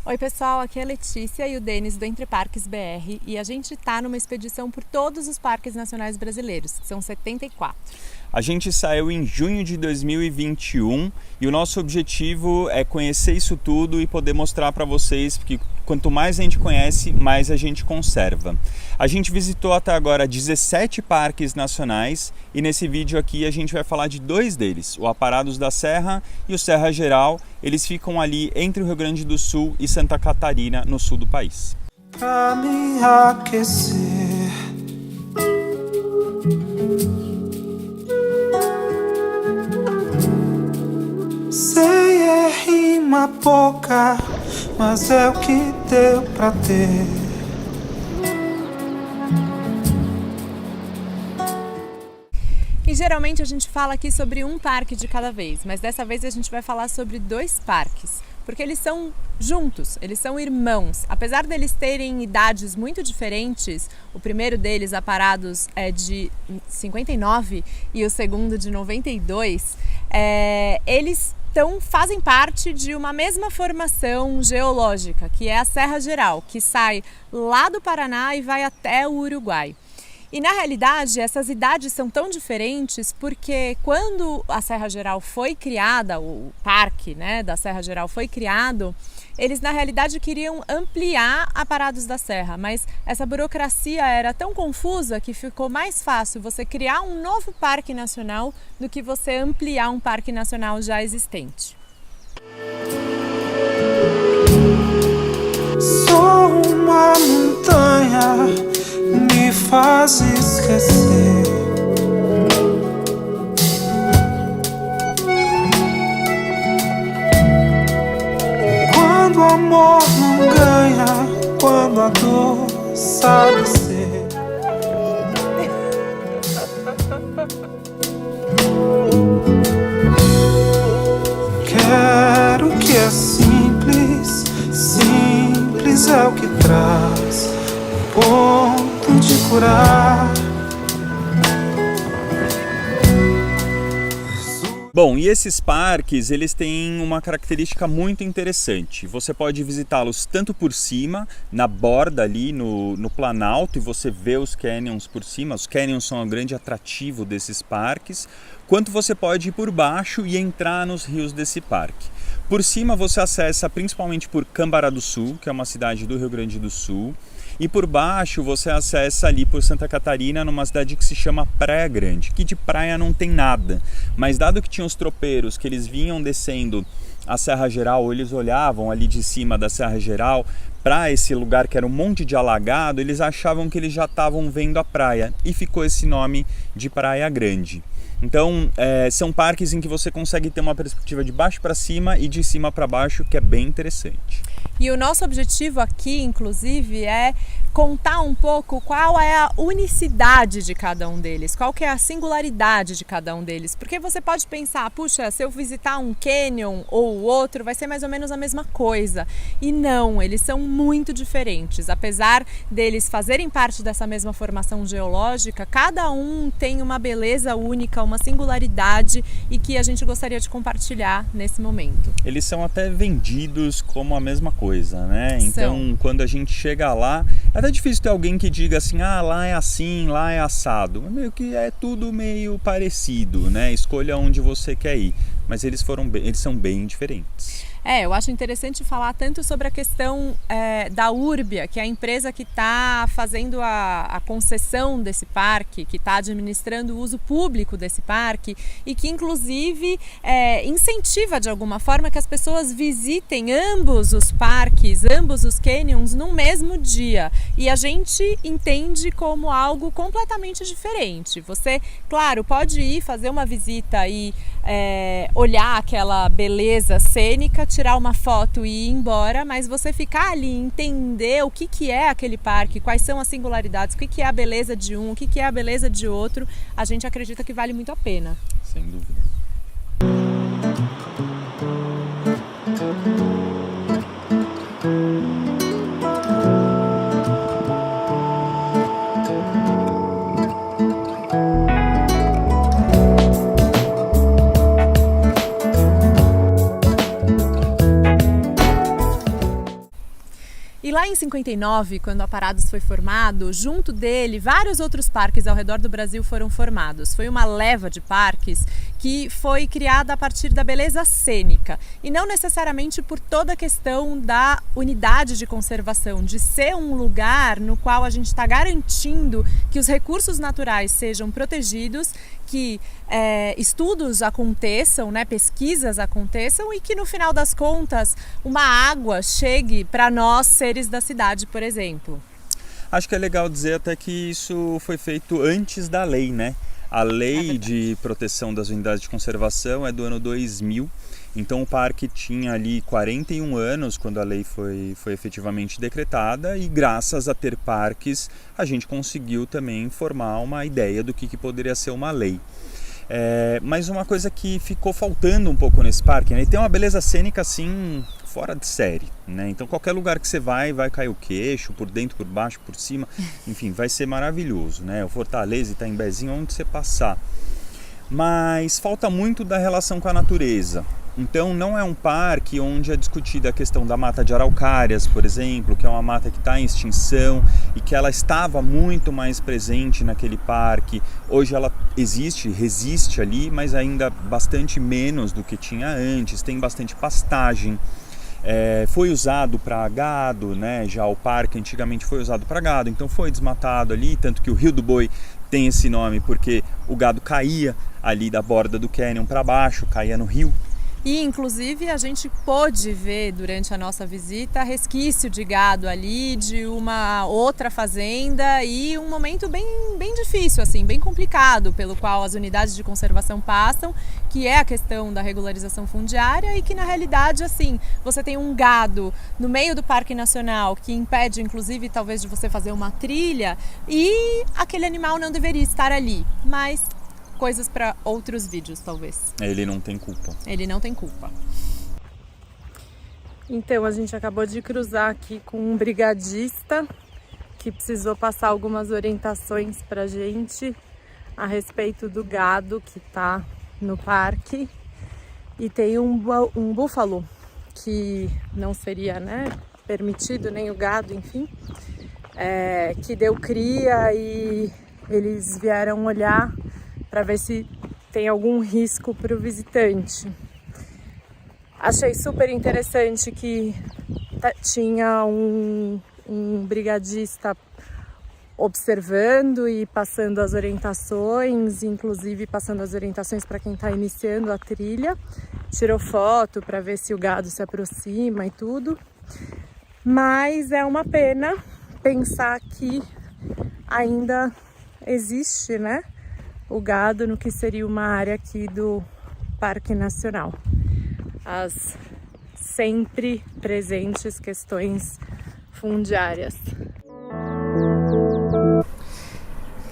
Oi pessoal, aqui é a Letícia e o Denis do Entre Parques BR e a gente está numa expedição por todos os parques nacionais brasileiros, que são 74. A gente saiu em junho de 2021 e o nosso objetivo é conhecer isso tudo e poder mostrar para vocês que quanto mais a gente conhece, mais a gente conserva. A gente visitou até agora 17 parques nacionais e nesse vídeo aqui a gente vai falar de dois deles, o Aparados da Serra e o Serra Geral. Eles ficam ali entre o Rio Grande do Sul e Santa Catarina, no sul do país. Pra me aquecer, sei é rima pouca, mas é o que deu pra ter. E geralmente a gente fala aqui sobre um parque de cada vez, mas dessa vez a gente vai falar sobre dois parques, porque eles são juntos, eles são irmãos. Apesar deles terem idades muito diferentes, o primeiro deles, Aparados, é de 59 e o segundo de 92, eles fazem parte de uma mesma formação geológica, que é a Serra Geral, que sai lá do Paraná e vai até o Uruguai. E na realidade essas idades são tão diferentes porque quando a Serra Geral foi criada, o parque, da Serra Geral foi criado, eles na realidade queriam ampliar Aparados da Serra, mas essa burocracia era tão confusa que ficou mais fácil você criar um novo parque nacional do que você ampliar um parque nacional já existente. Sou uma montanha, me faz esquecer. Quando o amor não ganha, quando a dor sabe ser. Quero que é simples, simples é o que traz o ponto de curar. Bom, e esses parques, eles têm uma característica muito interessante. Você pode visitá-los tanto por cima, na borda ali no Planalto, e você vê os canyons por cima. Os canyons são um grande atrativo desses parques, quanto você pode ir por baixo e entrar nos rios desse parque. Por cima você acessa principalmente por Cambará do Sul, que é uma cidade do Rio Grande do Sul. E por baixo você acessa ali por Santa Catarina, numa cidade que se chama Praia Grande, que de praia não tem nada. Mas dado que tinha os tropeiros, que eles vinham descendo a Serra Geral, ou eles olhavam ali de cima da Serra Geral para esse lugar que era um monte de alagado, eles achavam que eles já estavam vendo a praia. E ficou esse nome de Praia Grande. Então, são parques em que você consegue ter uma perspectiva de baixo para cima e de cima para baixo, que é bem interessante. E o nosso objetivo aqui, inclusive, é contar um pouco qual é a unicidade de cada um deles, qual que é a singularidade de cada um deles. Porque você pode pensar, puxa, se eu visitar um canyon ou o outro, vai ser mais ou menos a mesma coisa. E não, eles são muito diferentes. Apesar deles fazerem parte dessa mesma formação geológica, cada um tem uma beleza única, uma singularidade e que a gente gostaria de compartilhar nesse momento. Eles são até vendidos como a mesma coisa, né? Então, quando a gente chega lá, é até difícil ter alguém que diga assim, lá é assim, lá é assado. Meio que é tudo meio parecido, né? Escolha onde você quer ir. Mas eles são bem diferentes. Eu acho interessante falar tanto sobre a questão da Urbia, que é a empresa que está fazendo a concessão desse parque, que está administrando o uso público desse parque e que inclusive incentiva de alguma forma que as pessoas visitem ambos os parques, ambos os canyons no mesmo dia. E a gente entende como algo completamente diferente. Você, claro, pode ir fazer uma visita e olhar aquela beleza cênica, tirar uma foto e ir embora, mas você ficar ali e entender o que é aquele parque, quais são as singularidades, o que é a beleza de um, o que é a beleza de outro, a gente acredita que vale muito a pena. Sem dúvida. lá em 59, quando a Parados foi formado, junto dele, vários outros parques ao redor do Brasil foram formados. Foi uma leva de parques que foi criada a partir da beleza cênica e não necessariamente por toda a questão da unidade de conservação, de ser um lugar no qual a gente está garantindo que os recursos naturais sejam protegidos, que estudos aconteçam, né, pesquisas aconteçam e que no final das contas uma água chegue para nós, seres da cidade, por exemplo. Acho que é legal dizer até que isso foi feito antes da lei, né? A lei de proteção das unidades de conservação é do ano 2000, então o parque tinha ali 41 anos quando a lei foi efetivamente decretada e graças a ter parques a gente conseguiu também formar uma ideia do que poderia ser uma lei. Mas uma coisa que ficou faltando um pouco nesse parque, né? Ele tem uma beleza cênica assim fora de série, né? Então qualquer lugar que você vai cair o queixo, por dentro, por baixo, por cima, enfim, vai ser maravilhoso, né? O Fortaleza, Itaimbezinho, onde você passar. Mas falta muito da relação com a natureza. Então não é um parque onde é discutida a questão da mata de araucárias, por exemplo, que é uma mata que está em extinção e que ela estava muito mais presente naquele parque. Hoje ela resiste ali, mas ainda bastante menos do que tinha antes, tem bastante pastagem. Foi usado para gado, né? Já o parque antigamente foi usado para gado, então foi desmatado ali, tanto que o Rio do Boi tem esse nome porque o gado caía ali da borda do cânion para baixo, caía no rio. E, inclusive, a gente pôde ver durante a nossa visita resquício de gado ali, de uma outra fazenda e um momento bem difícil, assim, bem complicado, pelo qual as unidades de conservação passam, que é a questão da regularização fundiária e que, na realidade, assim, você tem um gado no meio do Parque Nacional que impede, inclusive, talvez de você fazer uma trilha e aquele animal não deveria estar ali, mas coisas para outros vídeos, talvez. Ele não tem culpa. Ele não tem culpa. Então, a gente acabou de cruzar aqui com um brigadista que precisou passar algumas orientações pra gente a respeito do gado que tá no parque. E tem um búfalo que não seria, né, permitido, nem o gado, enfim, que deu cria e eles vieram olhar para ver se tem algum risco para o visitante. Achei super interessante que tinha um brigadista observando e passando as orientações, inclusive passando as orientações para quem está iniciando a trilha. Tirou foto para ver se o gado se aproxima e tudo. Mas é uma pena pensar que ainda existe, né, o gado no que seria uma área aqui do Parque Nacional. As sempre presentes questões fundiárias.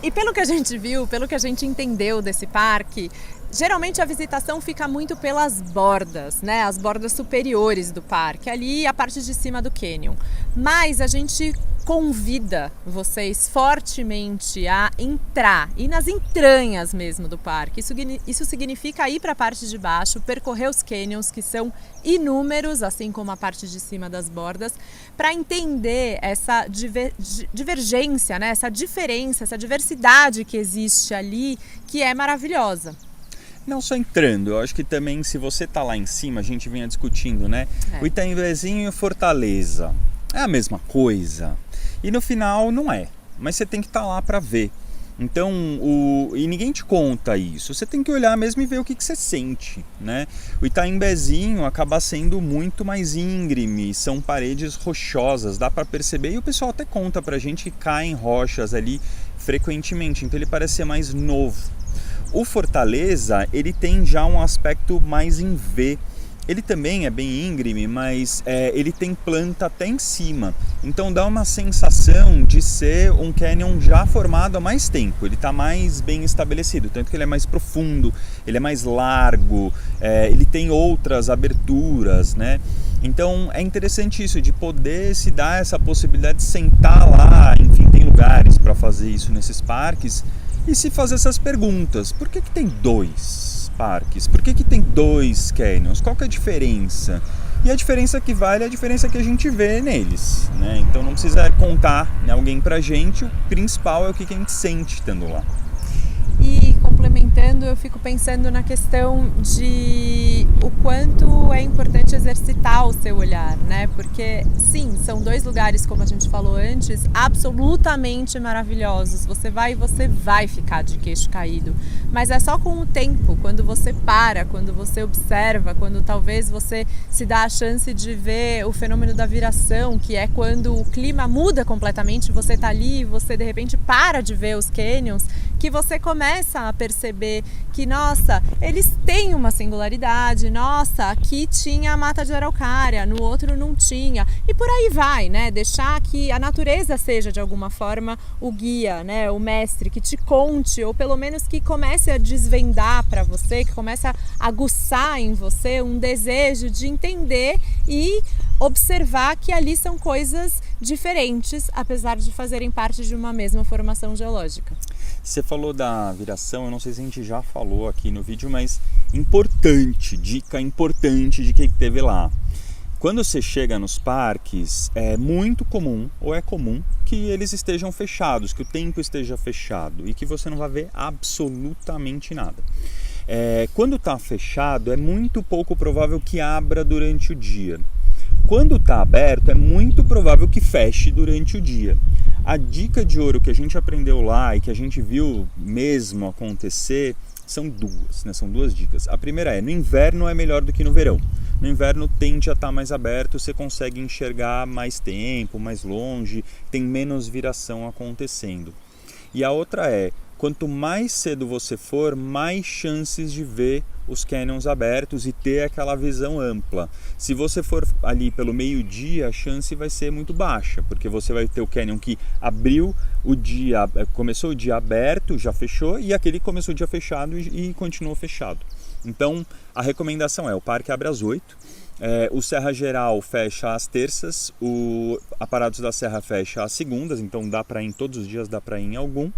E pelo que a gente viu, pelo que a gente entendeu desse parque, geralmente a visitação fica muito pelas bordas, né? As bordas superiores do parque, ali a parte de cima do cânion. Mas a gente convida vocês fortemente a entrar, ir nas entranhas mesmo do parque. Isso significa ir para a parte de baixo, percorrer os cânions, que são inúmeros, assim como a parte de cima das bordas, para entender essa divergência, né? Essa diferença, essa diversidade que existe ali, que é maravilhosa. Não só entrando, eu acho que também se você tá lá em cima, a gente vinha discutindo, né? O Itaimbezinho e Fortaleza é a mesma coisa. E no final não é, mas você tem que estar lá para ver. Então, e ninguém te conta isso, você tem que olhar mesmo e ver o que você sente, né? O Itaimbezinho acaba sendo muito mais íngreme, são paredes rochosas, dá para perceber, e o pessoal até conta pra gente que caem rochas ali frequentemente, então ele parece ser mais novo. O Fortaleza, ele tem já um aspecto mais em V. Ele também é bem íngreme, mas ele tem planta até em cima. Então dá uma sensação de ser um cânion já formado há mais tempo. Ele está mais bem estabelecido, tanto que ele é mais profundo, ele é mais largo, ele tem outras aberturas, né? Então é interessante isso, de poder se dar essa possibilidade de sentar lá. Enfim, tem lugares para fazer isso nesses parques e se fazer essas perguntas. Por que tem dois parques? Por que tem dois canyons? Qual que é a diferença? E a diferença que vale é a diferença que a gente vê neles, né? Então não precisa contar, né, alguém pra gente, o principal é o que a gente sente estando lá. E complementando, eu fico pensando na questão de o quanto é importante exercitar o seu olhar, né? Porque sim, são 2 lugares, como a gente falou antes, absolutamente maravilhosos. Você vai ficar de queixo caído. Mas é só com o tempo, quando você para, quando você observa, quando talvez você se dá a chance de ver o fenômeno da viração, que é quando o clima muda completamente, você tá ali e você de repente para de ver os canyons, que você começa a perceber que, nossa, eles têm uma singularidade, nossa, aqui tinha a mata de araucária, no outro não tinha, e por aí vai, né? Deixar que a natureza seja de alguma forma o guia, né? O mestre, que te conte, ou pelo menos que comece a desvendar para você, que comece a aguçar em você um desejo de entender e observar que ali são coisas diferentes, apesar de fazerem parte de uma mesma formação geológica. Você falou da viração, eu não sei se a gente já falou aqui no vídeo, mas importante, dica importante de quem teve lá. Quando você chega nos parques, é muito comum, ou é comum, que eles estejam fechados, que o tempo esteja fechado e que você não vai ver absolutamente nada. Quando está fechado, é muito pouco provável que abra durante o dia. Quando está aberto, é muito provável que feche durante o dia. A dica de ouro que a gente aprendeu lá e que a gente viu mesmo acontecer são 2, né? São 2 dicas. A primeira no inverno é melhor do que no verão. No inverno tende a estar mais aberto, você consegue enxergar mais tempo, mais longe, tem menos viração acontecendo. E a outra quanto mais cedo você for, mais chances de ver os canyons abertos e ter aquela visão ampla. Se você for ali pelo meio-dia, a chance vai ser muito baixa, porque você vai ter o canyon que abriu o dia, começou o dia aberto, já fechou, e aquele que começou o dia fechado e continuou fechado. Então, a recomendação o parque abre às 8, o Serra Geral fecha às terças, o Aparados da Serra fecha às segundas, então dá para ir em todos os dias, dá para ir em algum.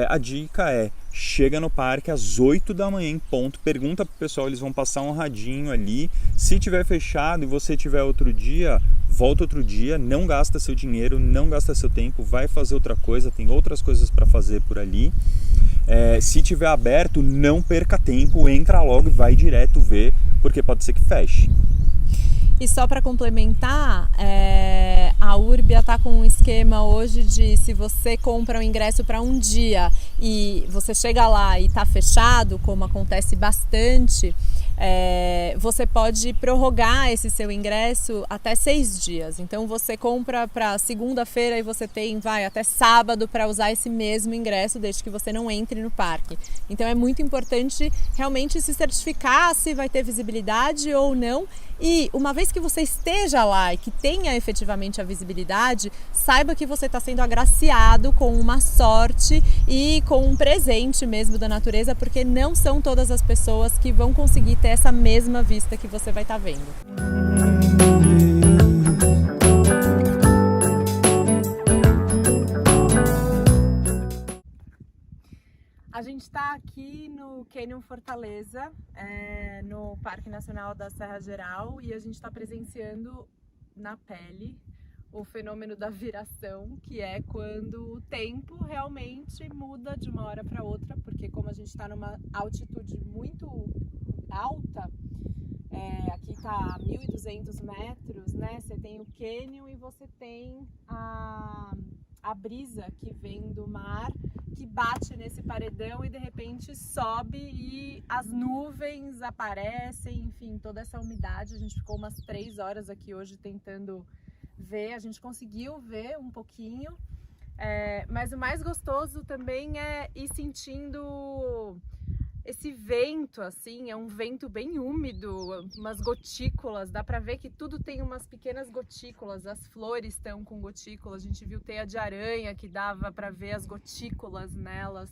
A dica chega no parque às 8 da manhã em ponto, pergunta pro pessoal, eles vão passar um radinho ali. Se tiver fechado e você tiver outro dia, volta outro dia, não gasta seu dinheiro, não gasta seu tempo, vai fazer outra coisa, tem outras coisas para fazer por ali. Se tiver aberto, não perca tempo, entra logo e vai direto ver, porque pode ser que feche. E só para complementar, a Urbia está com um esquema hoje de, se você compra um ingresso para um dia e você chega lá e está fechado, como acontece bastante, você pode prorrogar esse seu ingresso até 6 dias. Então você compra para segunda-feira e você tem até sábado para usar esse mesmo ingresso, desde que você não entre no parque. Então é muito importante realmente se certificar se vai ter visibilidade ou não. E uma vez que você esteja lá e que tenha efetivamente a visibilidade, saiba que você está sendo agraciado com uma sorte e com um presente mesmo da natureza, porque não são todas as pessoas que vão conseguir ter essa mesma vista que você vai estar vendo. A gente está aqui no Canyon Fortaleza, no Parque Nacional da Serra Geral, e a gente está presenciando na pele o fenômeno da viração, que é quando o tempo realmente muda de uma hora para outra, porque como a gente está numa altitude muito alta, aqui está a 1.200 metros, né? Você tem o Canyon e você tem a brisa que vem do mar, que bate nesse paredão e de repente sobe e as nuvens aparecem, enfim, toda essa umidade. A gente ficou umas 3 horas aqui hoje tentando ver, a gente conseguiu ver um pouquinho, mas o mais gostoso também é ir sentindo esse vento, assim, é um vento bem úmido, umas gotículas, dá pra ver que tudo tem umas pequenas gotículas, as flores estão com gotículas, a gente viu teia de aranha que dava pra ver as gotículas nelas.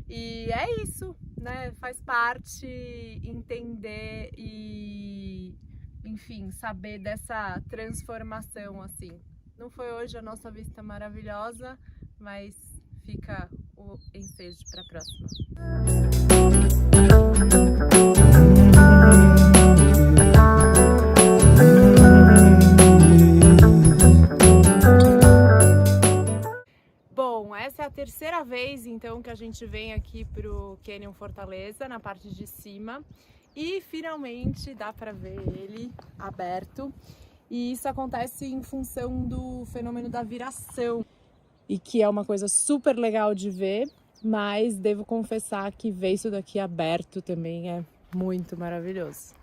E é isso, né? Faz parte entender e, enfim, saber dessa transformação, assim. Não foi hoje a nossa vista maravilhosa, mas fica o ensejo para a próxima. essa é a terceira vez então que a gente vem aqui pro Canyon Fortaleza, na parte de cima, e finalmente dá para ver ele aberto. E isso acontece em função do fenômeno da viração, e que é uma coisa super legal de ver, mas devo confessar que ver isso daqui aberto também é muito maravilhoso.